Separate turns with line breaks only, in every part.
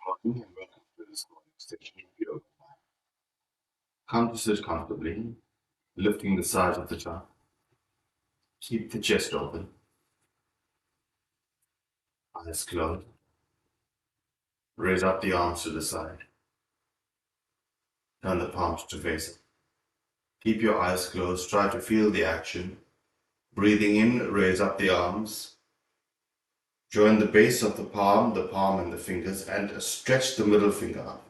Morning and welcome to this morning session of yoga. Come to sit comfortably, lifting the sides of the tongue. Keep the chest open, eyes closed. Raise up the arms to the side. Turn the palms to face up. Keep your eyes closed. Try to feel the action. Breathing in, raise up the arms. Join the base of the palm and the fingers, and stretch the middle finger up.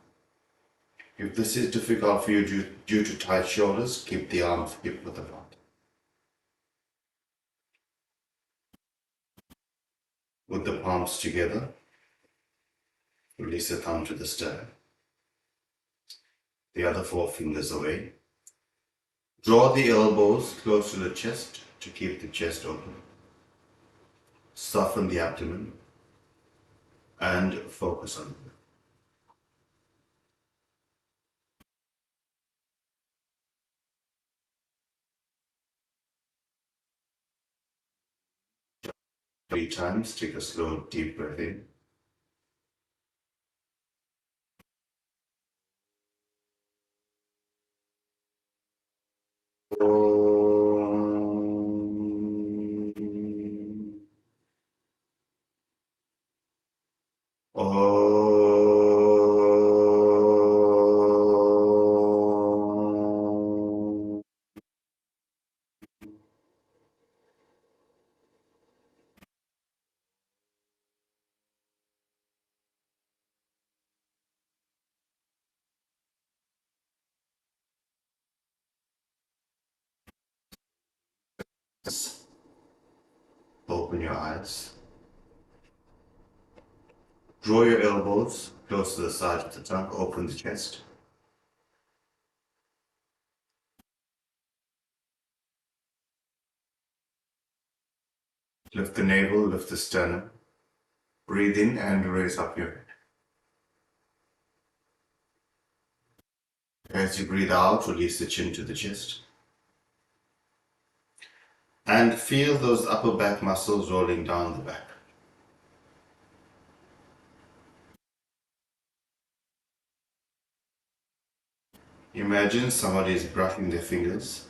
If this is difficult for you due to tight shoulders, keep the arms hip width apart. With the palms together, release the thumb to the sternum. The other four fingers away. Draw the elbows close to the chest to keep the chest open. Soften the abdomen and focus on it. Three times, take a slow, deep breath in. Open your eyes. Draw your elbows close to the side of the trunk. Open the chest. Lift the navel, lift the sternum. Breathe in and raise up your head. As you breathe out, release the chin to the chest. And feel those upper back muscles rolling down the back. Imagine somebody is brushing their fingers,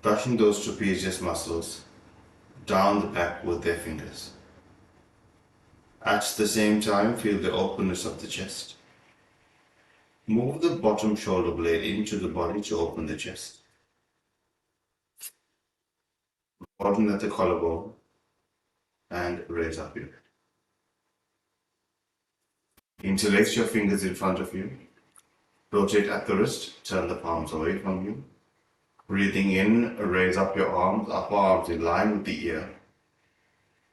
brushing those trapezius muscles down the back with their fingers. At the same time, feel the openness of the chest. Move the bottom shoulder blade into the body to open the chest. Broaden at the collarbone and raise up your head. Interlace your fingers in front of you. Rotate at the wrist, turn the palms away from you. Breathing in, raise up your arms, upper arms in line with the ear.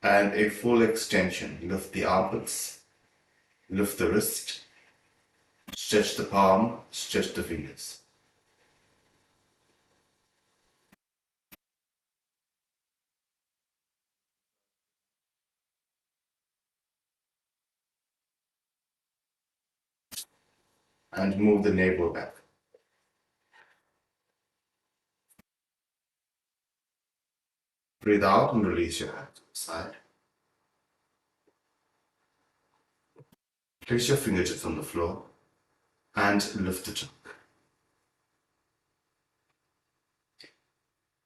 And a full extension. Lift the armpits, lift the wrist, stretch the palm, stretch the fingers. And move the navel back. Breathe out and release your hand to the side. Place your fingertips on the floor and lift the trunk.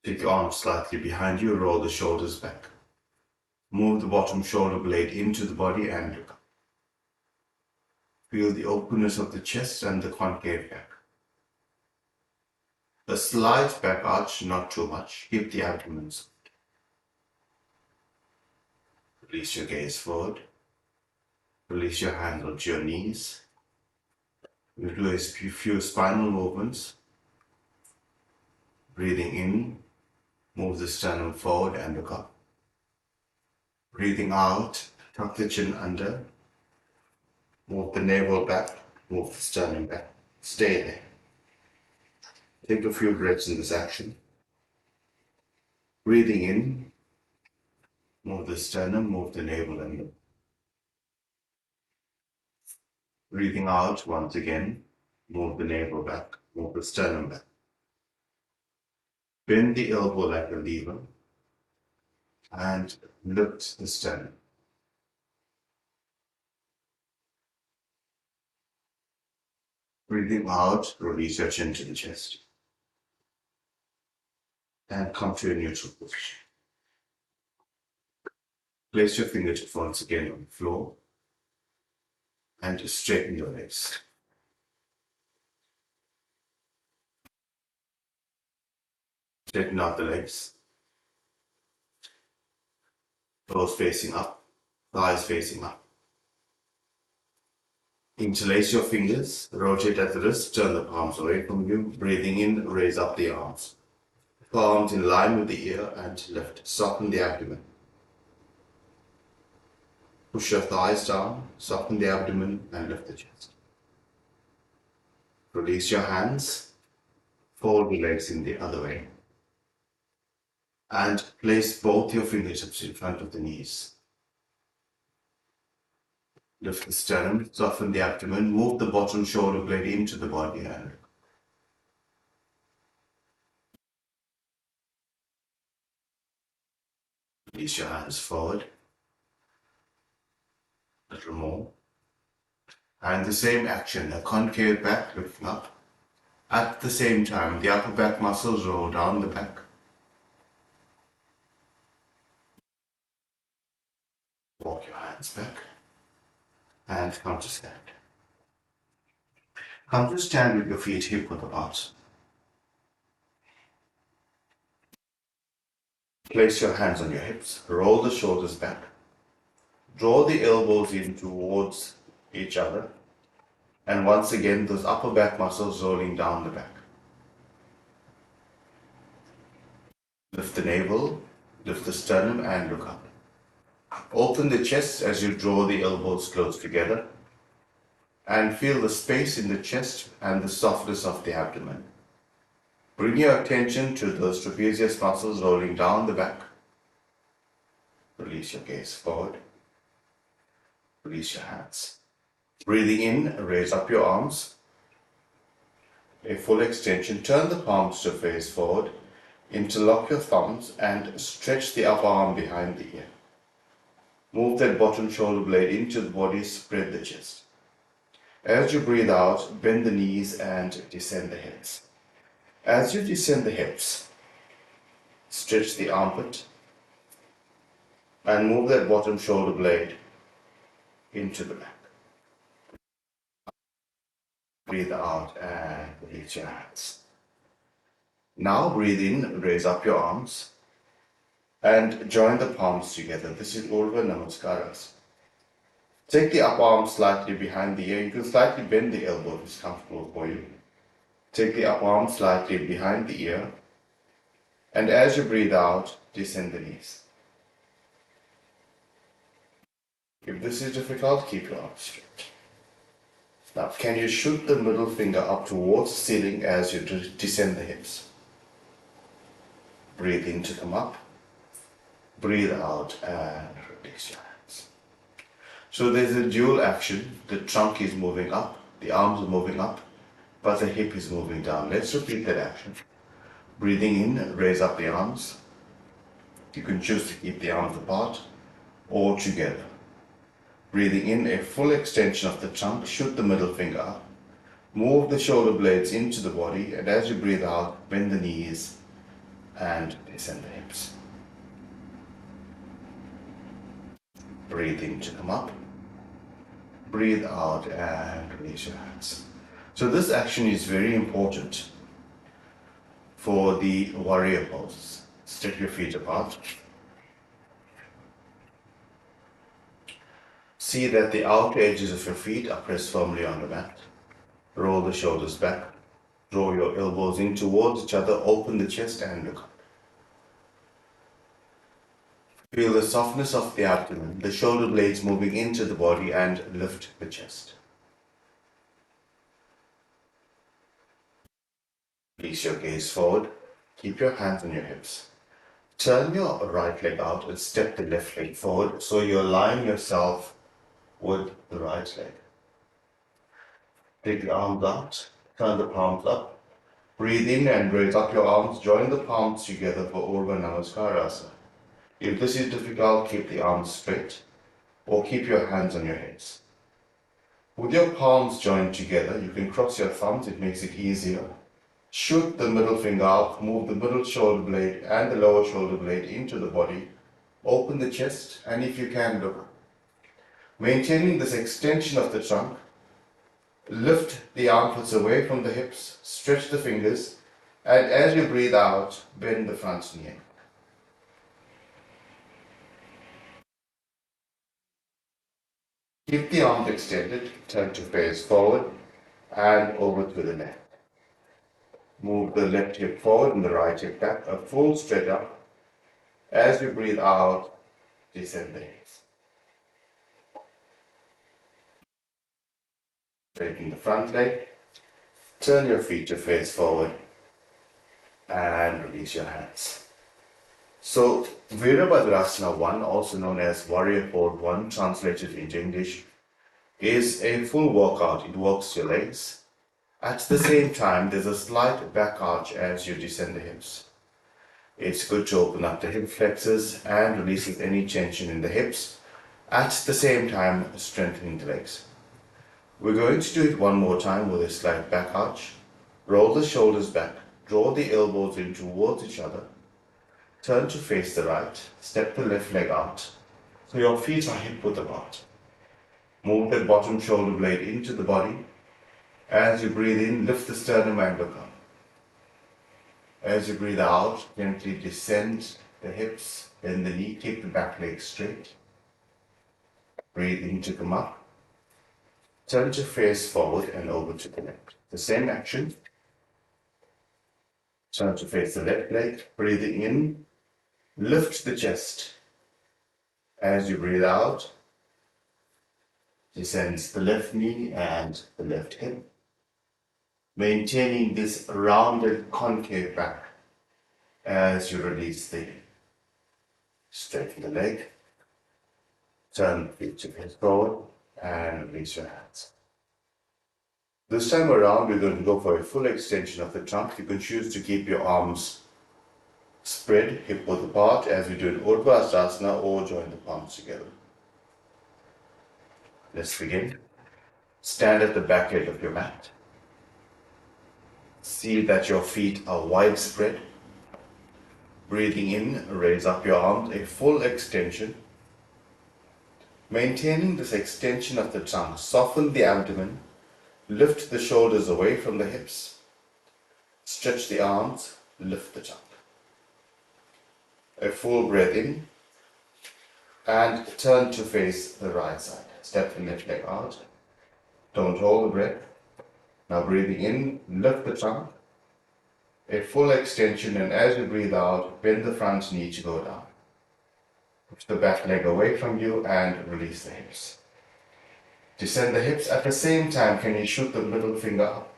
Take your arms slightly behind you, roll the shoulders back. Move the bottom shoulder blade into the body and look up. Feel the openness of the chest and the concave back. A slight back arch, not too much. Keep the abdomen soft. Release your gaze forward. Release your hands onto your knees. We'll do a few spinal movements. Breathing in, move the sternum forward and look up. Breathing out, tuck the chin under. Move the navel back, move the sternum back. Stay there. Take a few breaths in this action. Breathing in, move the sternum, move the navel under. Breathing out once again, move the navel back, move the sternum back. Bend the elbow like a lever and lift the sternum. Breathing out, release your chin to the chest. And come to a neutral position. Place your fingertips once again on the floor and straighten your legs. Straighten out the legs. Toes facing up, thighs facing up. Interlace your fingers, rotate at the wrist, turn the palms away from you. Breathing in, raise up the arms. Palms in line with the ear and lift. Soften the abdomen. Push your thighs down, soften the abdomen and lift the chest. Release your hands, fold the legs in the other way. And place both your fingertips in front of the knees. Lift the sternum, soften the abdomen, move the bottom shoulder blade into the body and release your hands forward. A little more. And the same action, a concave back lifting up. At the same time, the upper back muscles roll down the back. Walk your hands back and come to stand. Come to stand with your feet hip width apart. Place your hands on your hips, roll the shoulders back. Draw the elbows in towards each other. And once again, those upper back muscles rolling down the back. Lift the navel, lift the sternum and look up. Open the chest as you draw the elbows close together. And feel the space in the chest and the softness of the abdomen. Bring your attention to those trapezius muscles rolling down the back. Release your gaze forward. Release your hands. Breathing in, raise up your arms. A full extension. Turn the palms to face forward. Interlock your thumbs and stretch the upper arm behind the ear. Move that bottom shoulder blade into the body, spread the chest. As you breathe out, bend the knees and descend the hips. As you descend the hips, stretch the armpit and move that bottom shoulder blade into the back. Breathe out and release your hands. Now breathe in, raise up your arms and join the palms together. This is Urdhva Namaskaras. Take the upper arm slightly behind the ear. You can slightly bend the elbow if it's comfortable for you. Take the upper arm slightly behind the ear. And as you breathe out, descend the knees. If this is difficult, keep your arms straight. Now, can you shoot the middle finger up towards the ceiling as you descend the hips? Breathe in to come up. Breathe out and release your hands. So there's a dual action. The trunk is moving up, the arms are moving up, but the hip is moving down. Let's repeat that action. Breathing in, raise up the arms. You can choose to keep the arms apart or together. Breathing in, a full extension of the trunk, shoot the middle finger up. Move the shoulder blades into the body, and as you breathe out, bend the knees and descend the hips. Breathe in to come up. Breathe out and release your hands. So this action is very important for the warrior pose. Step your feet apart. See that the outer edges of your feet are pressed firmly on the mat. Roll the shoulders back. Draw your elbows in towards each other. Open the chest and look up. Feel the softness of the abdomen, the shoulder blades moving into the body, and lift the chest. Release your gaze forward. Keep your hands on your hips. Turn your right leg out and step the left leg forward so you align yourself with the right leg. Take the arms out, turn the palms up. Breathe in and raise up your arms. Join the palms together for Urdhva Namaskarasana. If this is difficult, keep the arms straight or keep your hands on your heads. With your palms joined together, you can cross your thumbs, it makes it easier. Shoot the middle finger up, move the middle shoulder blade and the lower shoulder blade into the body. Open the chest, and if you can, look. Maintaining this extension of the trunk, lift the armpits away from the hips, stretch the fingers, and as you breathe out, bend the front knee. Keep the arms extended, turn to face forward and over to the left. Move the left hip forward and the right hip back, a full stretch up. As you breathe out, descend the hips. Straighten the front leg, turn your feet to face forward and release your hands. So, Virabhadrasana 1, also known as Warrior Pose 1, translated into English, is a full workout. It works your legs. At the same time, there's a slight back arch as you descend the hips. It's good to open up the hip flexors and releases any tension in the hips. At the same time, strengthening the legs. We're going to do it one more time with a slight back arch. Roll the shoulders back, draw the elbows in towards each other. Turn to face the right, step the left leg out, so your feet are hip width apart. Move the bottom shoulder blade into the body. As you breathe in, lift the sternum and look up. As you breathe out, gently descend the hips, bend the knee, keep the back leg straight. Breathe in to come up. Turn to face forward and over to the left. The same action. Turn to face the left leg, breathing in, lift the chest. As you breathe out, descends the left knee and the left hip. Maintaining this rounded concave back as you release the hip. Straighten the leg, turn the feet to face forward and release your hands. This time around, we're going to go for a full extension of the trunk. You can choose to keep your arms spread, hip width apart, as we do in Urdhva Hastasana, or join the palms together. Let's begin. Stand at the back edge of your mat. See that your feet are widespread. Breathing in, raise up your arms, a full extension. Maintaining this extension of the trunk, soften the abdomen, lift the shoulders away from the hips, stretch the arms, lift the trunk. A full breath in, and turn to face the right side. Step the left leg out. Don't hold the breath. Now breathing in, lift the trunk. A full extension, and as you breathe out, bend the front knee to go down. Push the back leg away from you and release the hips. Descend the hips. At the same time, can you shoot the middle finger up?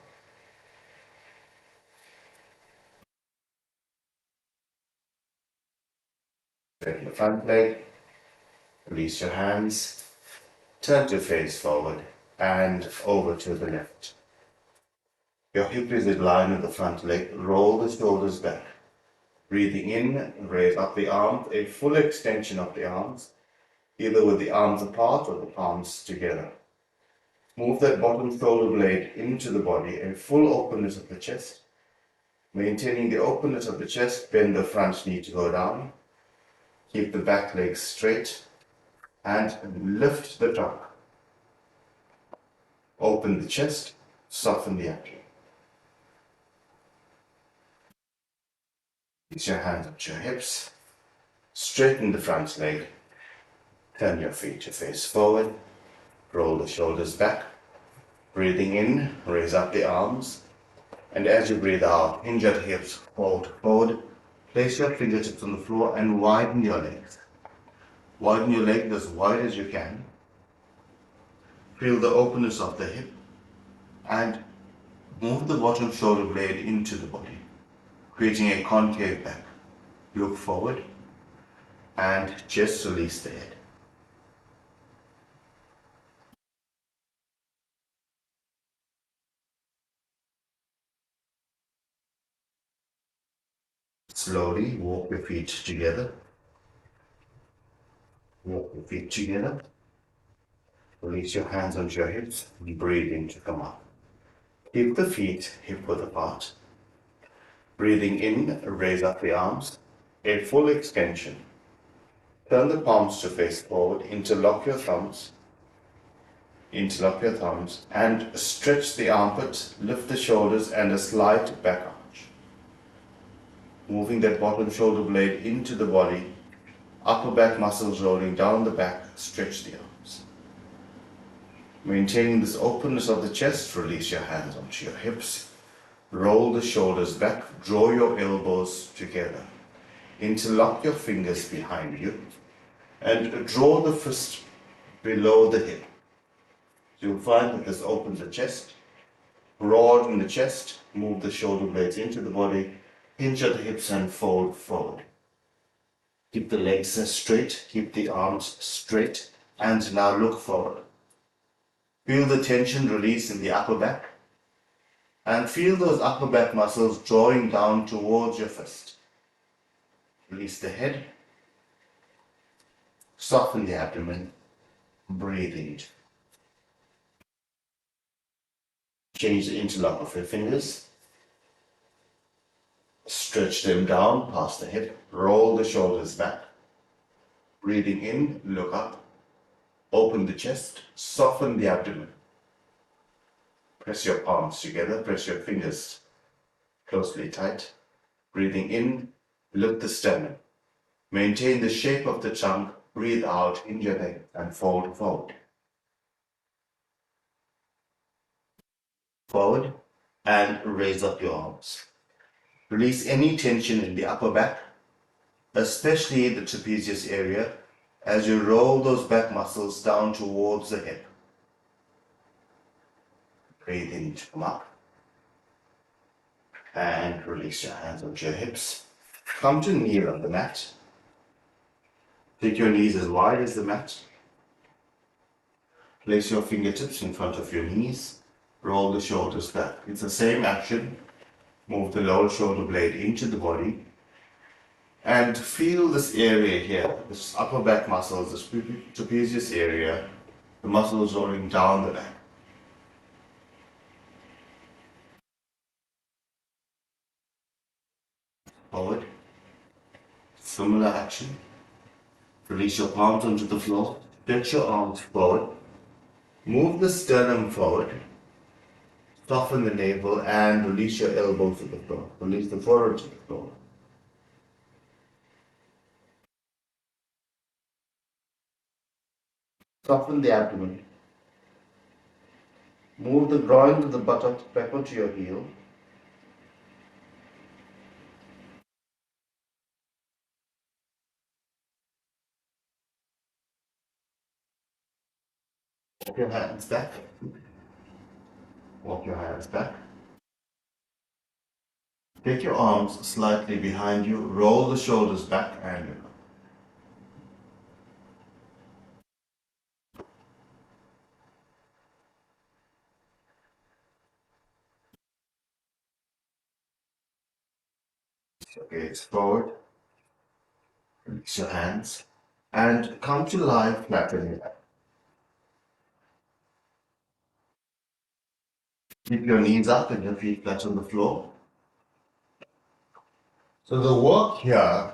Straighten the front leg. Release your hands. Turn to face forward and over to the left. Your hip is in line with the front leg. Roll the shoulders back. Breathing in, raise up the arms, a full extension of the arms, either with the arms apart or the palms together. Move that bottom shoulder blade into the body, a full openness of the chest. Maintaining the openness of the chest, bend the front knee to go down. Keep the back leg straight and lift the trunk. Open the chest, soften the abdomen. Place your hands up to your hips. Straighten the front leg. Turn your feet to face forward. Roll the shoulders back. Breathing in, raise up the arms. And as you breathe out, hinge at hips, fold forward. Place your fingertips on the floor and widen your legs. Widen your leg as wide as you can. Feel the openness of the hip and move the bottom shoulder blade into the body, creating a concave back. Look forward and just release the head. Slowly walk your feet together. Walk your feet together. Release your hands onto your hips and breathe in to come up. Keep the feet hip width apart. Breathing in, raise up the arms, a full extension. Turn the palms to face forward, interlock your thumbs, and stretch the armpits, lift the shoulders and a slight back arch. Moving that bottom shoulder blade into the body, upper back muscles rolling down the back, stretch the arms. Maintaining this openness of the chest, release your hands onto your hips. Roll the shoulders back, draw your elbows together. Interlock your fingers behind you and draw the fist below the hip. You'll find that this opens the chest, broaden the chest, move the shoulder blades into the body, hinge at the hips and fold forward. Keep the legs straight, keep the arms straight, and now look forward. Feel the tension release in the upper back, and feel those upper back muscles drawing down towards your fist. Release the head, soften the abdomen, breathe in. Change the interlock of your fingers. Stretch them down past the hip. Roll the shoulders back. Breathing in, look up. Open the chest. Soften the abdomen. Press your palms together. Press your fingers closely tight. Breathing in, lift the sternum. Maintain the shape of the trunk. Breathe out, hinge your neck and fold forward. Forward and raise up your arms. Release any tension in the upper back, especially the trapezius area, as you roll those back muscles down towards the hip. Breathe in to come up. And release your hands onto your hips. Come to kneel on the mat. Take your knees as wide as the mat. Place your fingertips in front of your knees. Roll the shoulders back. It's the same action. Move the lower shoulder blade into the body. And feel this area here, this upper back muscles, this trapezius area, the muscles rolling down the back. Forward. Similar action. Release your palms onto the floor. Stretch your arms forward. Move the sternum forward. Soften the navel and release your elbows to the floor. Release the forehead to the floor. Soften the abdomen. Move the groin to the buttock, back onto your heel. Walk your hands back. Walk your hands back. Take your arms slightly behind you. Roll the shoulders back and look up. Gaze forward. Release your hands. And come to lie flat on your back. Keep your knees up and your feet flat on the floor. So the work here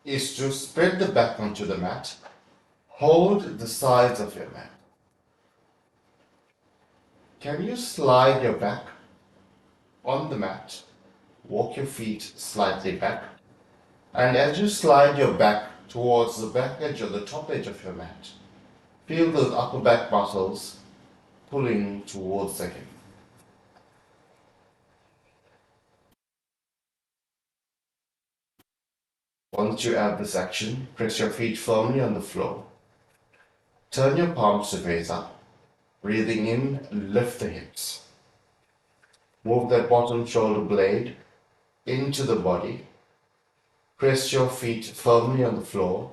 is to spread the back onto the mat. Hold the sides of your mat. Can you slide your back on the mat? Walk your feet slightly back. And as you slide your back towards the back edge or the top edge of your mat, feel those upper back muscles pulling towards the hip. Once you add this action, press your feet firmly on the floor. Turn your palms to face up. Breathing in, lift the hips. Move that bottom shoulder blade into the body. Press your feet firmly on the floor.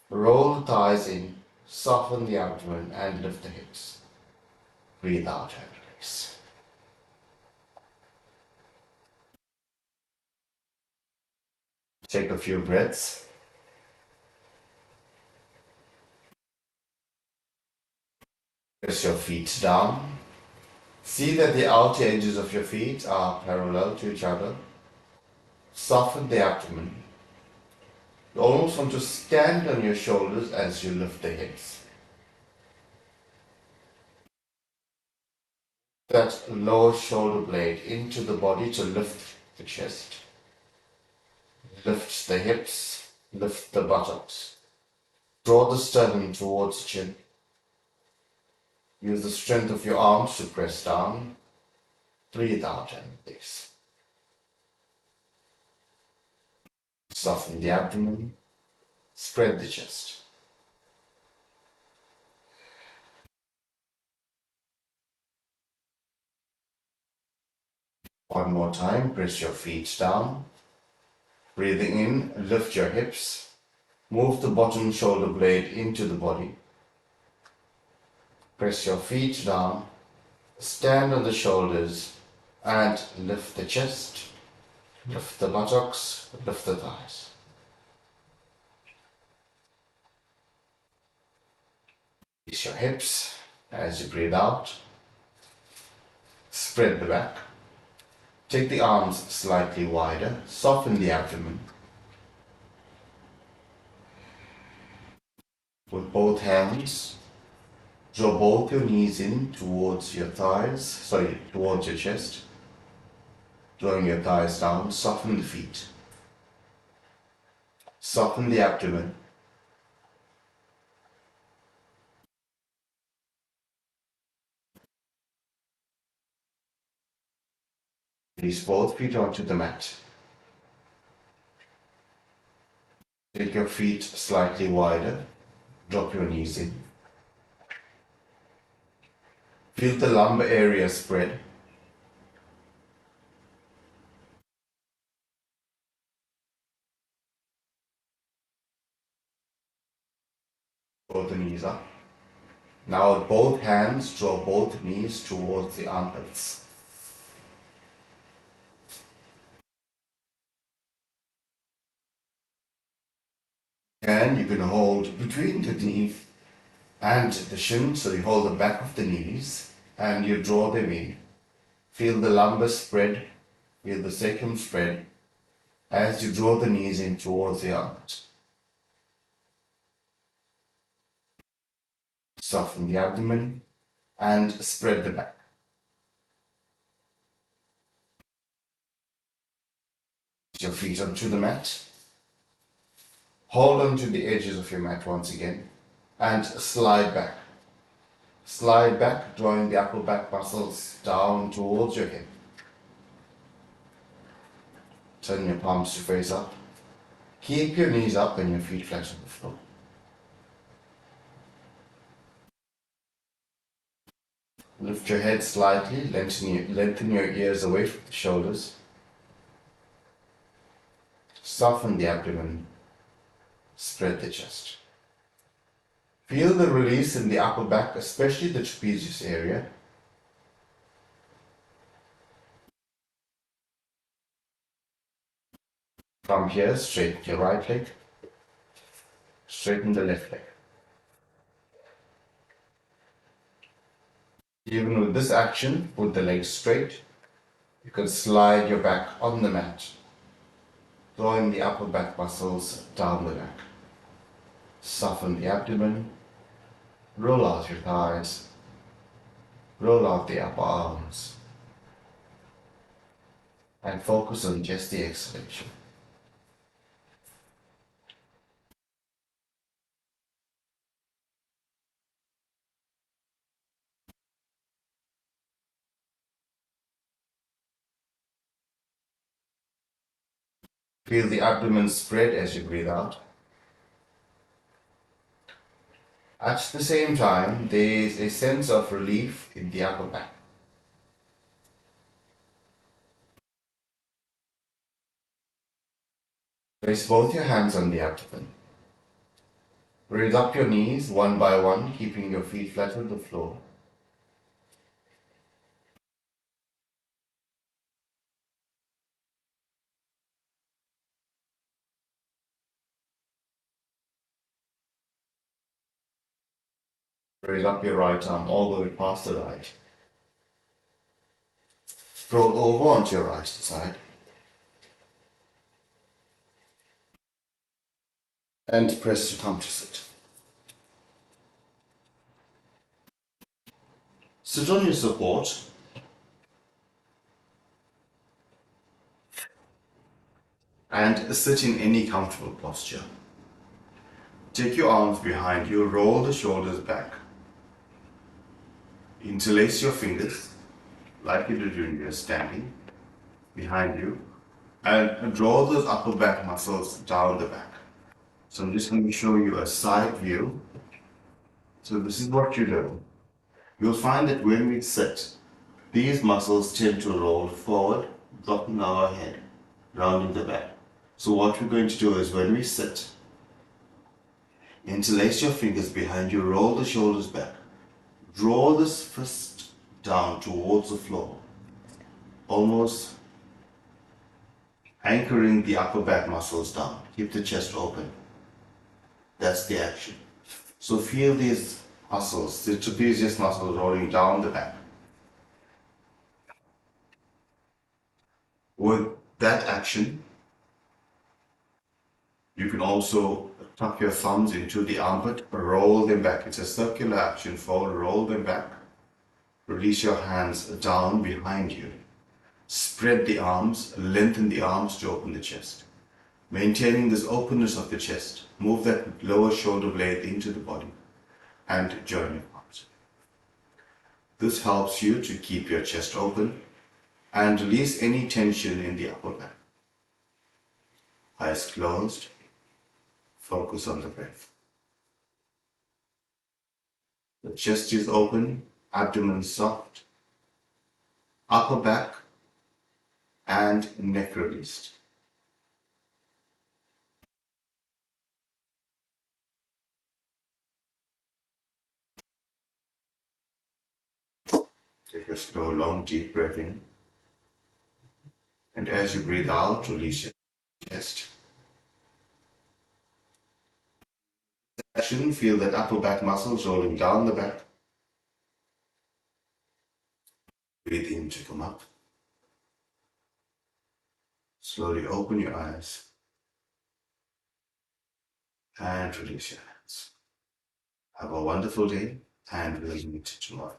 Roll the thighs in, soften the abdomen and lift the hips. Breathe out and release. Take a few breaths. Press your feet down. See that the outer edges of your feet are parallel to each other. Soften the abdomen. You almost want to stand on your shoulders as you lift the hips. That lower shoulder blade into the body to lift the chest. Lift the hips, lift the buttocks. Draw the sternum towards the chin. Use the strength of your arms to press down. Breathe out and release. Soften the abdomen. Spread the chest. One more time, press your feet down. Breathing in, lift your hips. Move the bottom shoulder blade into the body. Press your feet down. Stand on the shoulders and lift the chest. Lift the buttocks, lift the thighs. Release your hips as you breathe out. Spread the back. Take the arms slightly wider. Soften the abdomen. With both hands, draw both your knees in towards your thighs, towards your chest. Drawing your thighs down, soften the feet. Soften the abdomen. Release both feet onto the mat. Take your feet slightly wider. Drop your knees in. Feel the lumbar area spread. Draw the knees up. Now with both hands, draw both knees towards the armpits. And you can hold between the knee and the shin, so you hold the back of the knees and you draw them in. Feel the lumbar spread, feel the sacrum spread as you draw the knees in towards the armpit. Soften the abdomen and spread the back. Put your feet onto the mat. Hold on to the edges of your mat once again and slide back. Slide back, drawing the upper back muscles down towards your hip. Turn your palms to face up. Keep your knees up and your feet flat on the floor. Lift your head slightly, lengthen your ears away from the shoulders. Soften the abdomen, spread the chest. Feel the release in the upper back, especially the trapezius area. From here, straighten your right leg, straighten the left leg. Even with this action, with the legs straight, you can slide your back on the mat, drawing the upper back muscles down the back. Soften the abdomen, roll out your thighs, roll out the upper arms, and focus on just the exhalation. Feel the abdomen spread as you breathe out. At the same time, there is a sense of relief in the upper back. Place both your hands on the abdomen. Raise up your knees one by one, keeping your feet flat on the floor. Raise up your right arm all the way past the right. Roll over onto your right side. And press to come to sit. Sit on your support and sit in any comfortable posture. Take your arms behind you, roll the shoulders back. Interlace your fingers like you did when you're standing behind you and draw those upper back muscles down the back. So I'm just going to show you a side view. So this is what you do. You'll find that when we sit, these muscles tend to roll forward, dropping our head, rounding the back. So what we're going to do is when we sit, interlace your fingers behind you, roll the shoulders back, draw this fist down towards the floor, almost anchoring the upper back muscles down. Keep the chest open. That's the action. So feel these muscles, the trapezius muscles rolling down the back. With that action, you can also tuck your thumbs into the armpit, roll them back. It's a circular action. Forward, roll them back. Release your hands down behind you. Spread the arms, lengthen the arms to open the chest. Maintaining this openness of the chest, move that lower shoulder blade into the body and join your arms. This helps you to keep your chest open and release any tension in the upper back. Eyes closed, focus on the breath. The chest is open, abdomen soft, upper back and neck released. Take a slow, long, deep breath in. And as you breathe out, release your chest. Action, feel that upper back muscles rolling down the back. Breathe in to come up. Slowly open your eyes and release your hands. Have a wonderful day and we'll meet tomorrow.